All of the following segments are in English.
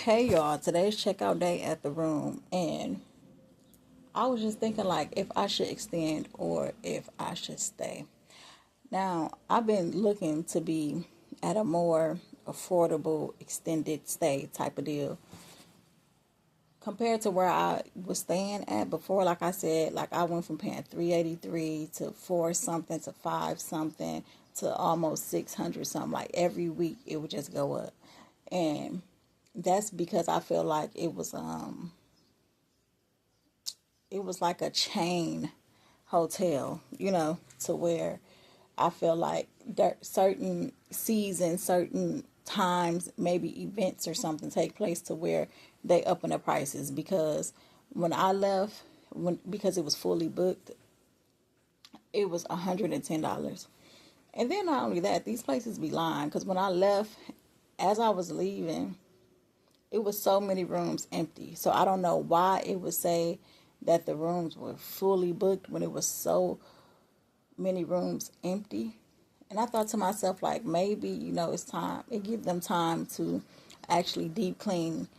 Hey y'all, today's checkout day at the room, and I was just thinking like if I should extend or if I should stay. Now, I've been looking to be at a more affordable extended stay type of deal compared to where I was staying at before. Like I said, like I went from paying 383 to 4 something to 5 something to almost 600 something. Like every week it would just go up. And that's because I feel like it was like a chain hotel, to where I feel like there certain seasons, certain times, maybe events or something take place to where they up in the prices. Because when I left, because it was fully booked, it was $110. And then not only that, these places be lying. Because when I left, as I was leaving, it was so many rooms empty. So I don't know why it would say that the rooms were fully booked when it was so many rooms empty. And I thought to myself, like, maybe, it's time. It give them time to actually deep clean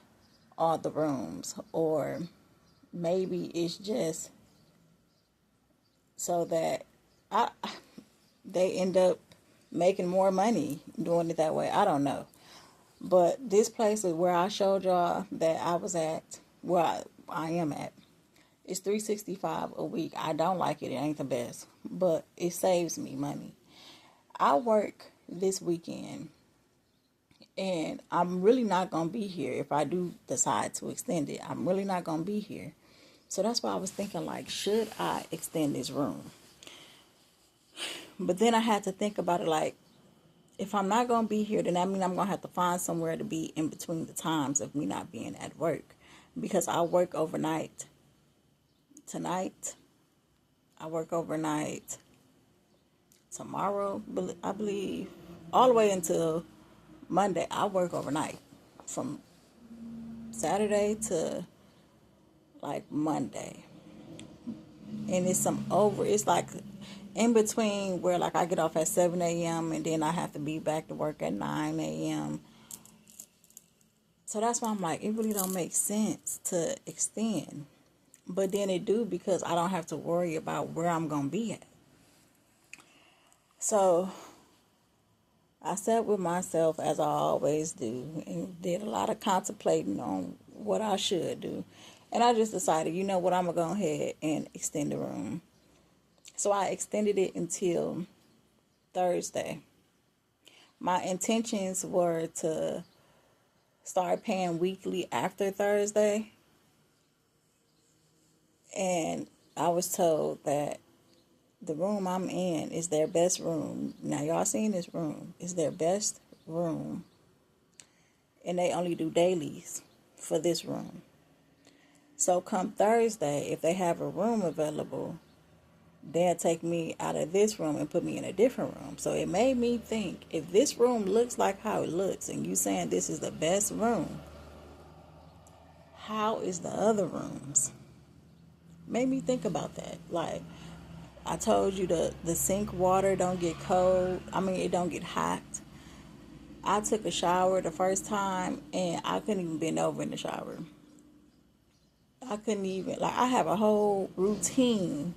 all the rooms. Or maybe it's just so that I they end up making more money doing it that way. I don't know. But this place is where I showed y'all that I was at, where I am at. It's 365 a week. I don't like it. It ain't the best, but it saves me money. I work this weekend, and I'm really not going to be here if I do decide to extend it. I'm really not going to be here. So that's why I was thinking, like, should I extend this room? But then I had to think about it, like, if I'm not going to be here, then that means I'm going to have to find somewhere to be in between the times of me not being at work. Because I work overnight tonight. I work overnight tomorrow, I believe, all the way until Monday. I work overnight from Saturday to like Monday. And it's like in between where like I get off at 7 a.m. and then I have to be back to work at 9 a.m. So that's why I'm like, it really don't make sense to extend. But then it do, because I don't have to worry about where I'm going to be at. So I sat with myself, as I always do, and did a lot of contemplating on what I should do. And I just decided, you know what, I'm going to go ahead and extend the room. So I extended it until Thursday. My intentions were to start paying weekly after Thursday. And I was told that the room I'm in is their best room. Now, y'all seen this room. It's their best room. And they only do dailies for this room. So come Thursday, if they have a room available, they'll take me out of this room and put me in a different room. So it made me think, if this room looks like how it looks, and you saying this is the best room, how is the other rooms? Made me think about that. Like, I told you the sink water don't get cold. I mean, it don't get hot. I took a shower the first time and I couldn't even bend over in the shower. I couldn't even, like, I have a whole routine.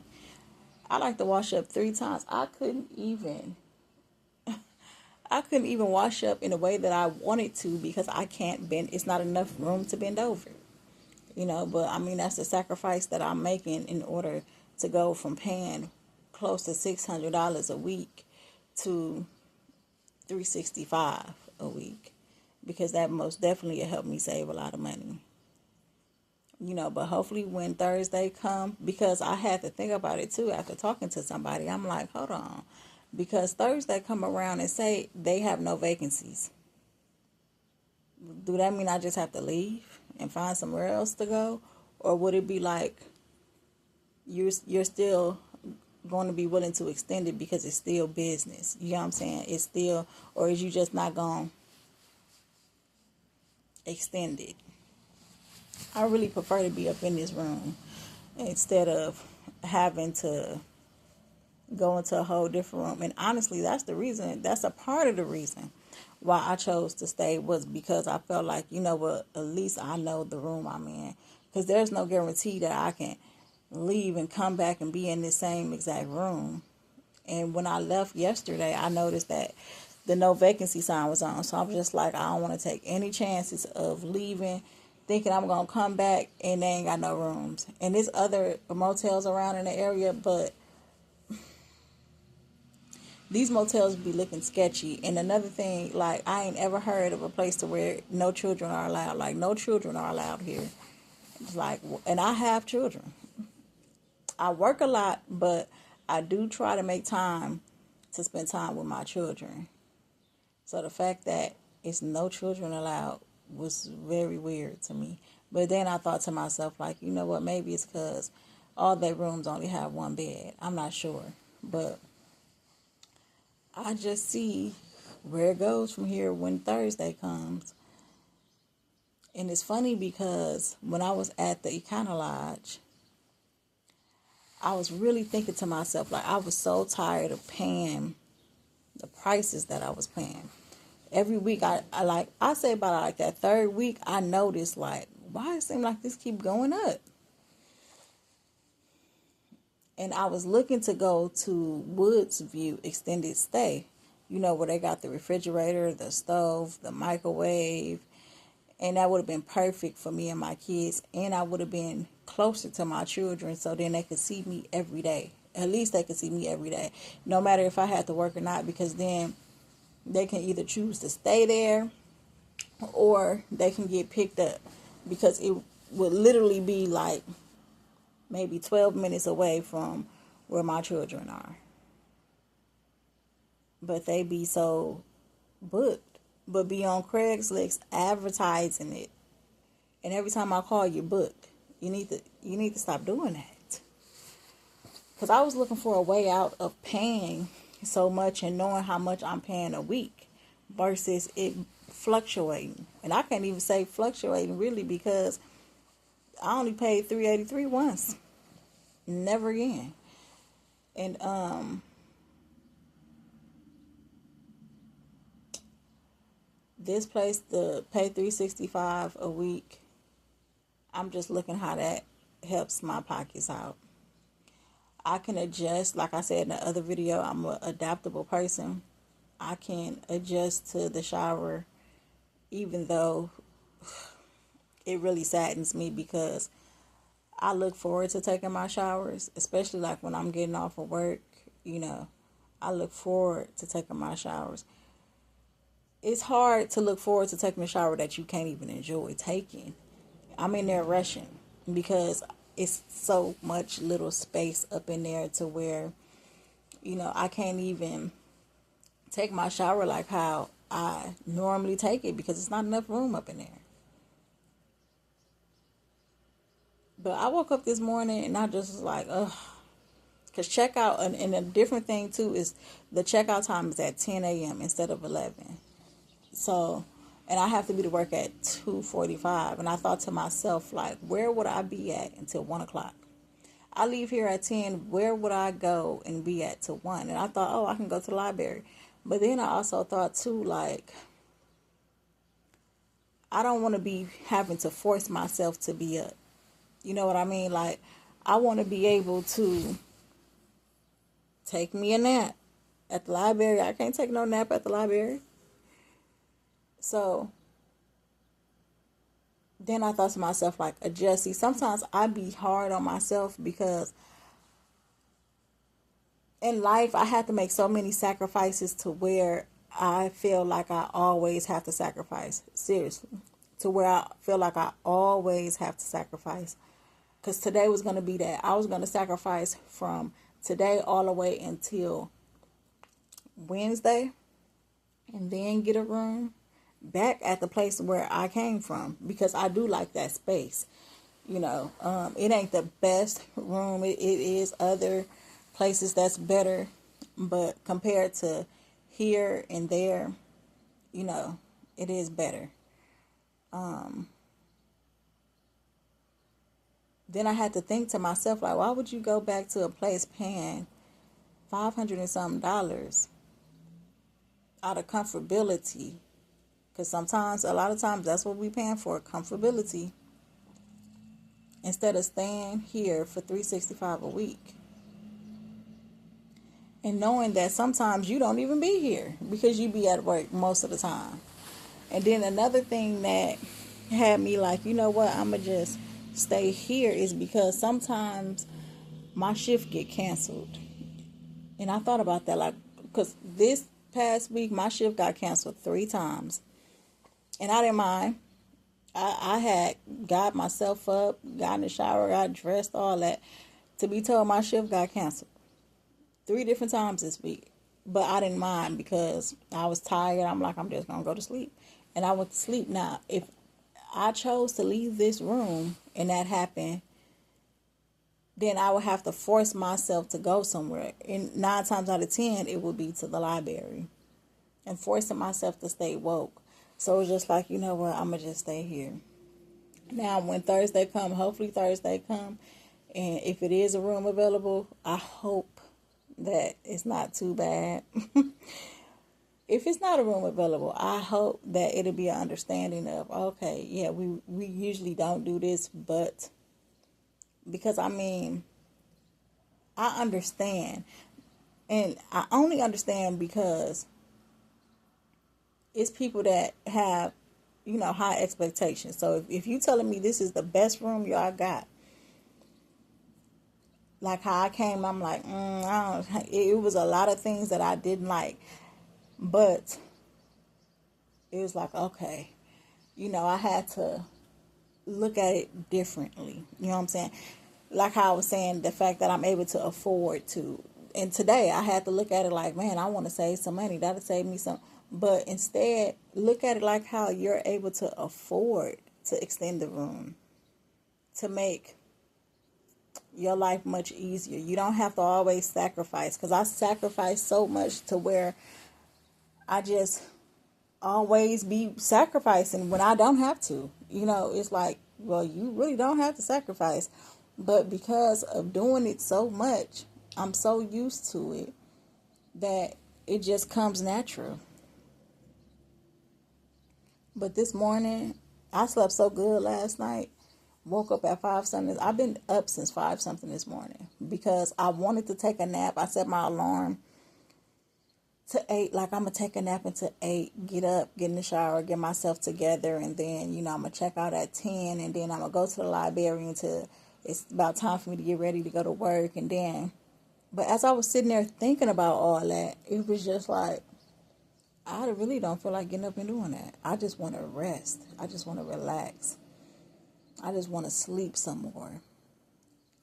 I like to wash up 3 times. I couldn't even wash up in a way that I wanted to, because I can't bend. It's not enough room to bend over. But I mean, that's the sacrifice that I'm making in order to go from paying close to $600 a week to 365 a week, because that most definitely will help me save a lot of money. But hopefully when Thursday come, because I had to think about it too after talking to somebody. I'm like, hold on, because Thursday come around and say they have no vacancies. Do that mean I just have to leave and find somewhere else to go? Or would it be like you're still going to be willing to extend it because it's still business? You know what I'm saying? It's still, or is you just not going to extend it? I really prefer to be up in this room instead of having to go into a whole different room. And honestly, that's a part of the reason why I chose to stay was because I felt like, you know what, at least I know the room I'm in. Because there's no guarantee that I can leave and come back and be in the same exact room. And when I left yesterday, I noticed that the no vacancy sign was on. So I'm just like, I don't want to take any chances of leaving, thinking I'm going to come back and they ain't got no rooms. And there's other motels around in the area, but these motels be looking sketchy. And another thing, like, I ain't ever heard of a place to where no children are allowed. Like, no children are allowed here. It's like, and I have children. I work a lot, but I do try to make time to spend time with my children. So the fact that it's no children allowed was very weird to me. But then I thought to myself, like, you know what, maybe it's because all their rooms only have one bed. I'm not sure. But I just see where it goes from here when Thursday comes. And it's funny because when I was at the Econo Lodge, I was really thinking to myself, like, I was so tired of paying the prices that I was paying. Every week, I say about like that third week, I noticed, like, why it seemed like this keep going up? And I was looking to go to Woods View Extended Stay, you know, where they got the refrigerator, the stove, the microwave, and that would have been perfect for me and my kids, and I would have been closer to my children so then they could see me every day. At least they could see me every day, no matter if I had to work or not, because then they can either choose to stay there or they can get picked up, because it would literally be like maybe 12 minutes away from where my children are. But they be so booked. But be on Craigslist advertising it. And every time I call, you booked. You need to stop doing that. Because I was looking for a way out of paying so much and knowing how much I'm paying a week versus it fluctuating. And I can't even say fluctuating really, because I only paid $383 once. Never again. And this place, the pay $365 a week, I'm just looking how that helps my pockets out. I can adjust, like I said in the other video, I'm an adaptable person. I can adjust to the shower, even though it really saddens me, because I look forward to taking my showers, especially like when I'm getting off of work, you know, I look forward to taking my showers. It's hard to look forward to taking a shower that you can't even enjoy taking. I'm in there rushing because it's so much little space up in there to where, you know, I can't even take my shower like how I normally take it, because it's not enough room up in there. But I woke up this morning and I just was like, ugh. Because checkout, and a different thing too, is the checkout time is at 10 a.m. instead of 11. So, and I have to be to work at 2:45. And I thought to myself, like, where would I be at until 1 o'clock? I leave here at 10. Where would I go and be at till 1? And I thought, oh, I can go to the library. But then I also thought too, like, I don't want to be having to force myself to be up. You know what I mean? Like, I want to be able to take me a nap at the library. I can't take no nap at the library. So then I thought to myself, like, adjust. See, sometimes I be hard on myself because in life I have to make so many sacrifices to where I feel like I always have to sacrifice. Seriously. To where I feel like I always have to sacrifice. Because today was going to be that. I was going to sacrifice from today all the way until Wednesday, and then get a room back at the place where I came from, because I do like that space. You know, it ain't the best room. It is other places that's better, but compared to here and there, you know, it is better. Then I had to think to myself, like, why would you go back to a place paying $500 and something out of comfortability Because sometimes, a lot of times, that's what we paying for, comfortability, instead of staying here for 365 a week. And knowing that sometimes you don't even be here because you be at work most of the time. And then another thing that had me like, you know what, I'm going to just stay here is because sometimes my shift get canceled. And I thought about that, like, because this past week, my shift got canceled 3 times. And I didn't mind. I had got myself up, got in the shower, got dressed, all that, to be told my shift got canceled 3 different times this week. But I didn't mind because I was tired. I'm like, I'm just going to go to sleep. And I went to sleep. Now, if I chose to leave this room and that happened, then I would have to force myself to go somewhere. And 9 times out of 10, it would be to the library. And forcing myself to stay woke. So it's just like, you know what, I'm going to just stay here. Now, when Thursday come, hopefully Thursday come, and if it is a room available, I hope that it's not too bad. If it's not a room available, I hope that it'll be an understanding of, okay, yeah, we usually don't do this, but because, I mean, I understand. And I only understand because it's people that have, you know, high expectations. So if you telling me this is the best room y'all got, like how I came, I'm like, I don't, it was a lot of things that I didn't like, but it was like, okay, you know, I had to look at it differently. You know what I'm saying? Like how I was saying, the fact that I'm able to afford to. And today I had to look at it like, man, I want to save some money. That'll save me some. But instead, look at it like how you're able to afford to extend the room, to make your life much easier. You don't have to always sacrifice. Because I sacrifice so much to where I just always be sacrificing when I don't have to. You know, it's like, well, you really don't have to sacrifice. But because of doing it so much, I'm so used to it that it just comes natural. But this morning, I slept so good last night. Woke up at 5 something. I've been up since 5 something this morning because I wanted to take a nap. I set my alarm to 8, like I'm going to take a nap until 8, get up, get in the shower, get myself together, and then, you know, I'm going to check out at 10, and then I'm going to go to the library until it's about time for me to get ready to go to work, and then, but as I was sitting there thinking about all that, it was just like, I really don't feel like getting up and doing that. I just want to rest. I just want to relax. I just want to sleep some more.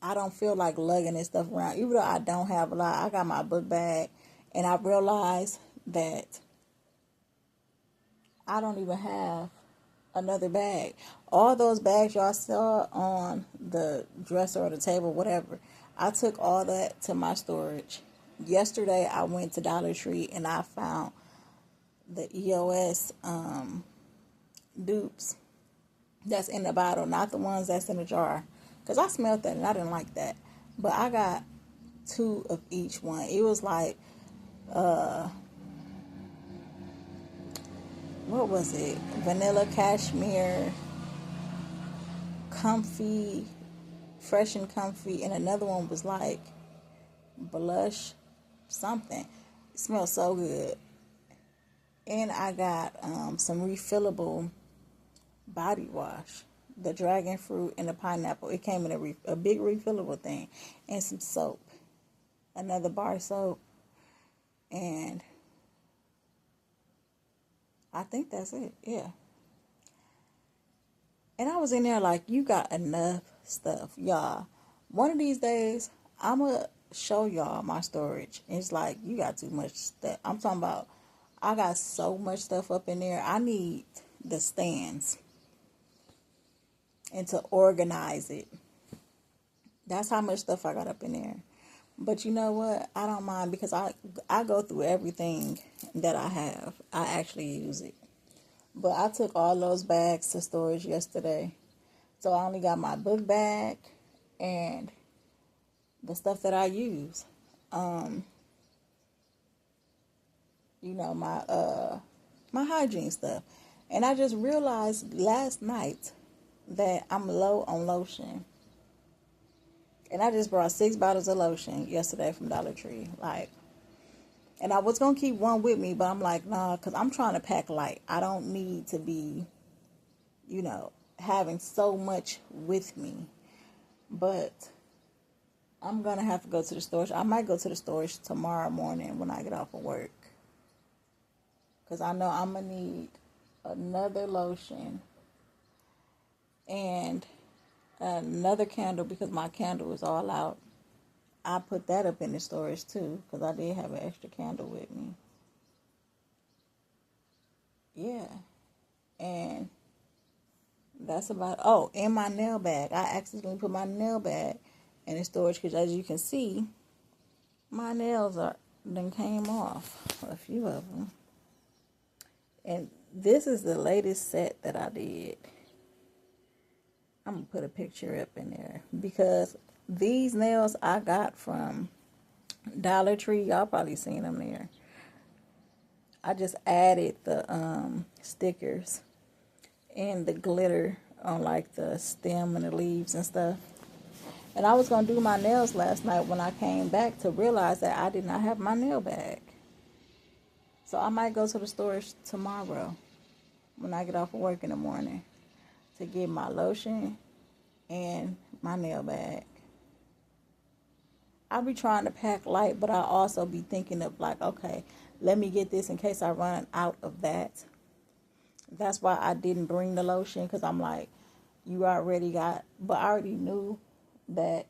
I don't feel like lugging this stuff around. Even though I don't have a lot, I got my book bag. And I realized that I don't even have another bag. All those bags y'all saw on the dresser or the table, whatever, I took all that to my storage. Yesterday, I went to Dollar Tree and I found the EOS dupes that's in the bottle, not the ones that's in the jar. Because I smelled that and I didn't like that. But I got 2 of each one. It was like, what was it? Vanilla cashmere, comfy, fresh and comfy. And another one was like blush something. It smells so good. And I got some refillable body wash, the dragon fruit and the pineapple. It came in a big refillable thing, and some soap, another bar soap, and I think that's it. Yeah. And I was in there like, you got enough stuff, y'all. One of these days, I'm gonna show y'all my storage. It's like, you got too much stuff. I'm talking about, I got so much stuff up in there. I need the stands and to organize it. That's how much stuff I got up in there. But you know what? I don't mind because I go through everything that I have. I actually use it. But I took all those bags to storage yesterday. So I only got my book bag and the stuff that I use. You know, my hygiene stuff. And I just realized last night that I'm low on lotion. And I just brought 6 bottles of lotion yesterday from Dollar Tree. Like, and I was going to keep one with me, but I'm like, nah, because I'm trying to pack light. I don't need to be, having so much with me. But I'm going to have to go to the storage. I might go to the storage tomorrow morning when I get off of work. Because I know I'm going to need another lotion and another candle because my candle is all out. I put that up in the storage too because I did have an extra candle with me. Yeah. And that's about, oh, and my nail bag. I accidentally put my nail bag in the storage because as you can see, my nails then came off, a few of them. And this is the latest set that I did. I'm going to put a picture up in there because these nails I got from Dollar Tree. Y'all probably seen them there. I just added the stickers and the glitter on like the stem and the leaves and stuff. And I was going to do my nails last night when I came back to realize that I did not have my nail bag. So I might go to the storage tomorrow when I get off of work in the morning to get my lotion and my nail bag. I'll be trying to pack light, but I'll also be thinking of like, okay, let me get this in case I run out of that. That's why I didn't bring the lotion because I'm like, you already got, but I already knew that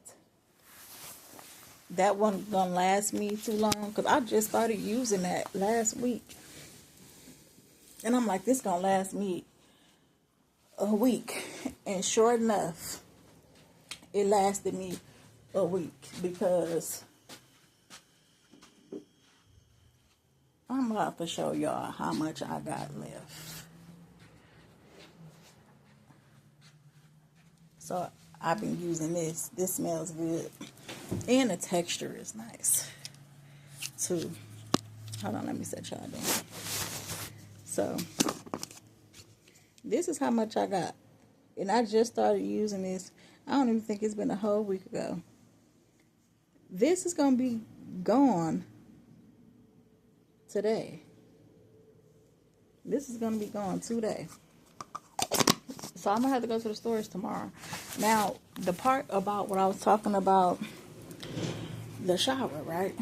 wasn't going to last me too long because I just started using that last week. And I'm like, this going to last me a week. And sure enough, it lasted me a week because I'm about to show y'all how much I got left. So I've been using this. This smells good. And the texture is nice too. Hold on, let me set y'all down. So this is how much I got. And I just started using this. I don't even think it's been a whole week ago. This is going to be gone today. This is going to be gone today. So I'm going to have to go to the storage tomorrow. Now, the part about what I was talking about, the shower, right?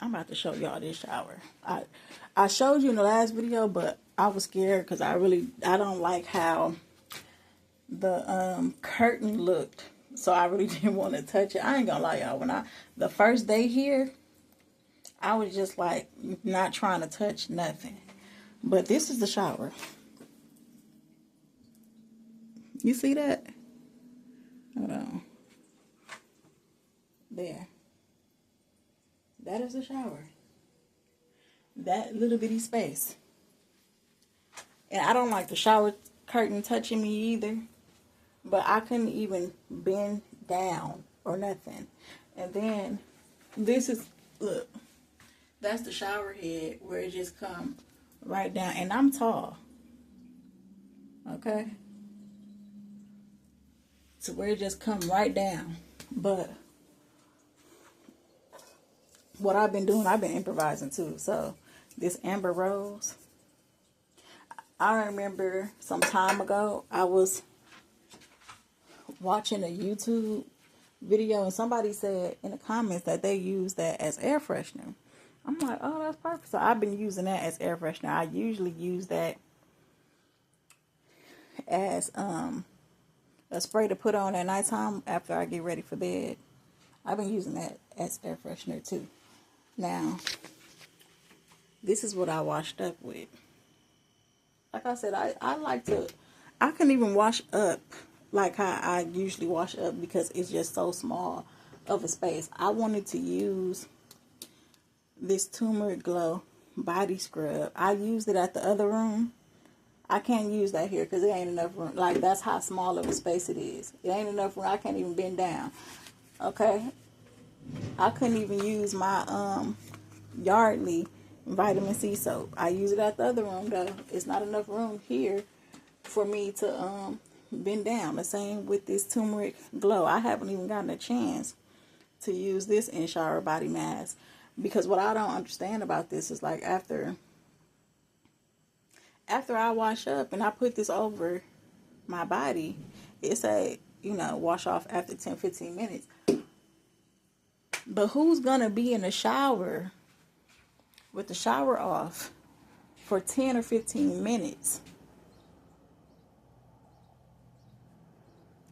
I'm about to show y'all this shower. I showed you in the last video, but I was scared because I don't like how the curtain looked. So I really didn't want to touch it. I ain't gonna lie, y'all. The first day here, I was just like not trying to touch nothing. But this is the shower. You see that? Hold on. There. That is the shower. That little bitty space. And I don't like the shower curtain touching me either. But I couldn't even bend down or nothing. And then this is, look, that's the shower head where it just come right down. And I'm tall. Okay? So where it just come right down. But what I've been doing, I've been improvising too. So this Amber Rose, I remember some time ago, I was watching a YouTube video and somebody said in the comments that they use that as air freshener. I'm like, oh, that's perfect. So I've been using that as air freshener. I usually use that as a spray to put on at nighttime after I get ready for bed. I've been using that as air freshener too. Now, this is what I washed up with. Like I said, I couldn't even wash up like how I usually wash up because it's just so small of a space. I wanted to use this Turmeric Glow body scrub. I used it at the other room. I can't use that here because it ain't enough room. Like, that's how small of a space it is. It ain't enough room. I can't even bend down. Okay? I couldn't even use my Yardley vitamin C soap. I use it at the other room though. It's not enough room here for me to bend down. The same with this turmeric glow. I haven't even gotten a chance to use this in shower body mask, because what I don't understand about this is like after I wash up and I put this over my body, it say, wash off after 10-15 minutes. But who's gonna be in the shower with the shower off for 10 or 15 minutes?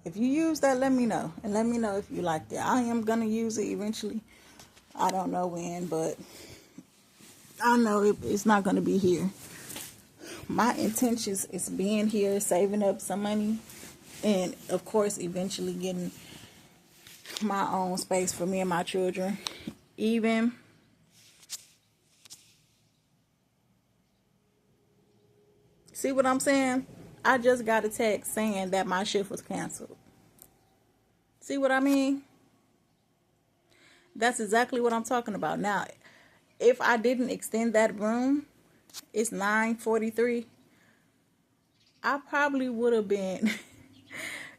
If you use that, let me know. And let me know if you like that. I am going to use it eventually. I don't know when, but I know it's not going to be here. My intentions is being here, saving up some money, and, of course, eventually getting my own space for me and my children. Even see what I'm saying? I just got a text saying that my shift was canceled. See what I mean? That's exactly what I'm talking about. Now, if I didn't extend that room, it's 9:43. I probably would have been.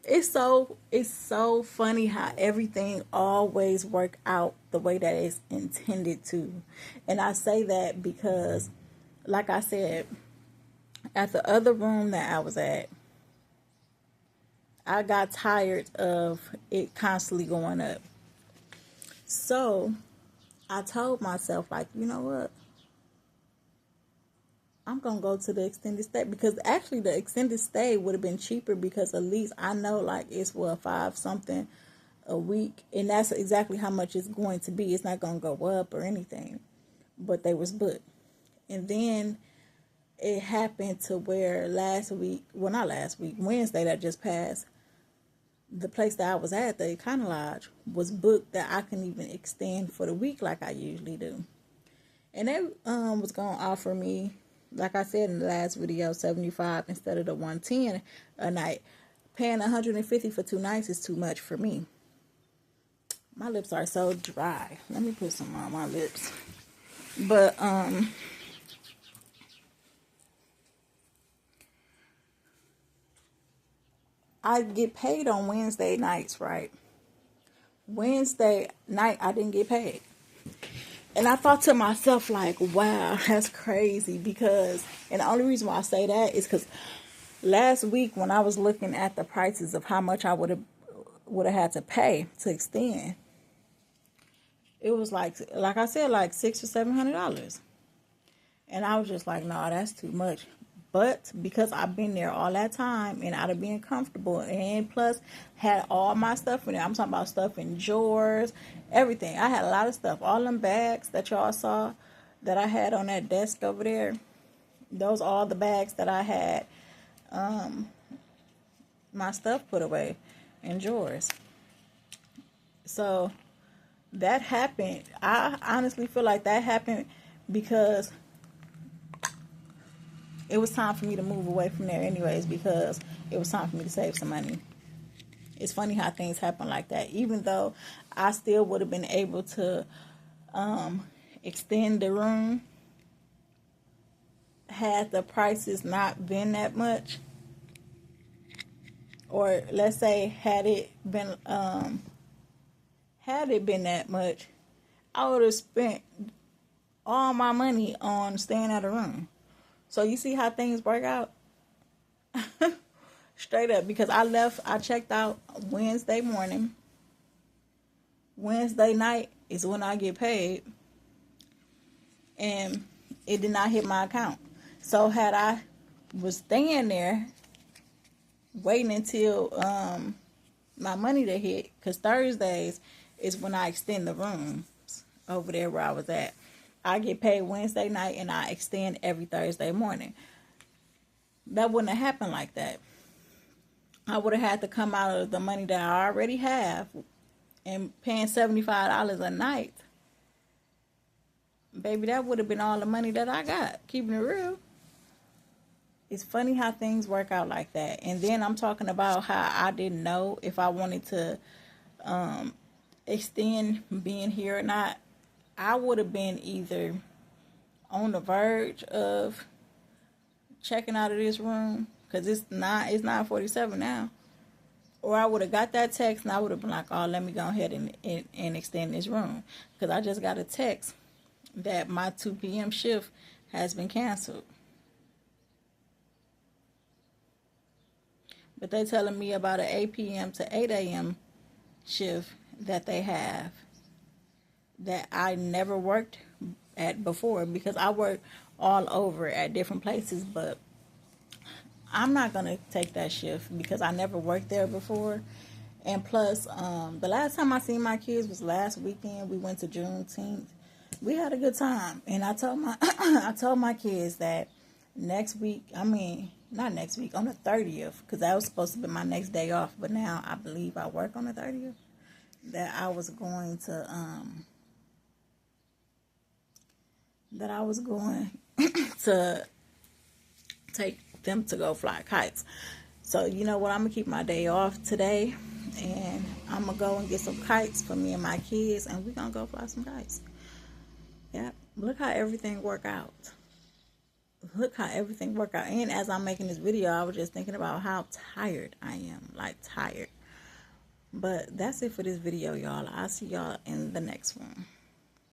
It's so funny how everything always work out the way that it's intended to. And I say that because, like I said, at the other room that I was at, I got tired of it constantly going up. So I told myself, like, you know what? I'm going to go to the extended stay, because actually the extended stay would have been cheaper, because at least I know like it's $5 something a week. And that's exactly how much it's going to be. It's not going to go up or anything, but they was booked. And then it happened to where Wednesday that just passed, the place that I was at, the Econo Lodge, was booked that I couldn't even extend for the week like I usually do. And they was going to offer me, like I said in the last video, $75 instead of the $110 a night. Paying $150 for 2 nights is too much for me. My lips are so dry. Let me put some on my lips. But I get paid on Wednesday nights, right? Wednesday night, I didn't get paid. And I thought to myself, like, wow, that's crazy. Because, and the only reason why I say that is because last week when I was looking at the prices of how much I would have had to pay to extend, it was like I said, like $600 or $700. And I was just like, no, that's too much. But because I've been there all that time and I'd have been comfortable, and plus had all my stuff in there. I'm talking about stuff in drawers, everything. I had a lot of stuff. All them bags that y'all saw that I had on that desk over there, those are all the bags that I had my stuff put away in drawers. So that happened. I honestly feel like that happened because it was time for me to move away from there anyways, because it was time for me to save some money. It's funny how things happen like that. Even though I still would have been able to extend the room had the prices not been that much. Or let's say had it been that much, I would have spent all my money on staying at a room. So you see how things work out? Straight up. Because I checked out Wednesday morning. Wednesday night is when I get paid. And it did not hit my account. So had I was staying there, waiting until my money to hit, because Thursdays is when I extend the rooms over there where I was at. I get paid Wednesday night and I extend every Thursday morning. That wouldn't have happened like that. I would have had to come out of the money that I already have and paying $75 a night. Baby, that would have been all the money that I got. Keeping it real. It's funny how things work out like that. And then I'm talking about how I didn't know if I wanted to extend being here or not. I would have been either on the verge of checking out of this room, because it's 9:47 now. Or I would have got that text and I would have been like, oh, let me go ahead and extend this room. Because I just got a text that my 2 p.m. shift has been canceled. But they're telling me about an 8 p.m. to 8 a.m. shift that they have that I never worked at before, because I work all over at different places, but I'm not going to take that shift because I never worked there before. And plus, the last time I seen my kids was last weekend. We went to Juneteenth. We had a good time. And I told my kids that next week, not next week, on the 30th, because that was supposed to be my next day off, but now I believe I work on the 30th, that I was going to take them to go fly kites. So you know what, I'm gonna keep my day off today, and I'm gonna go and get some kites for me and my kids, and we're gonna go fly some kites. Yeah, look how everything worked out. And as I'm making this video, I was just thinking about how tired I am, like tired. But that's it for this video, y'all. I'll see y'all in the next one.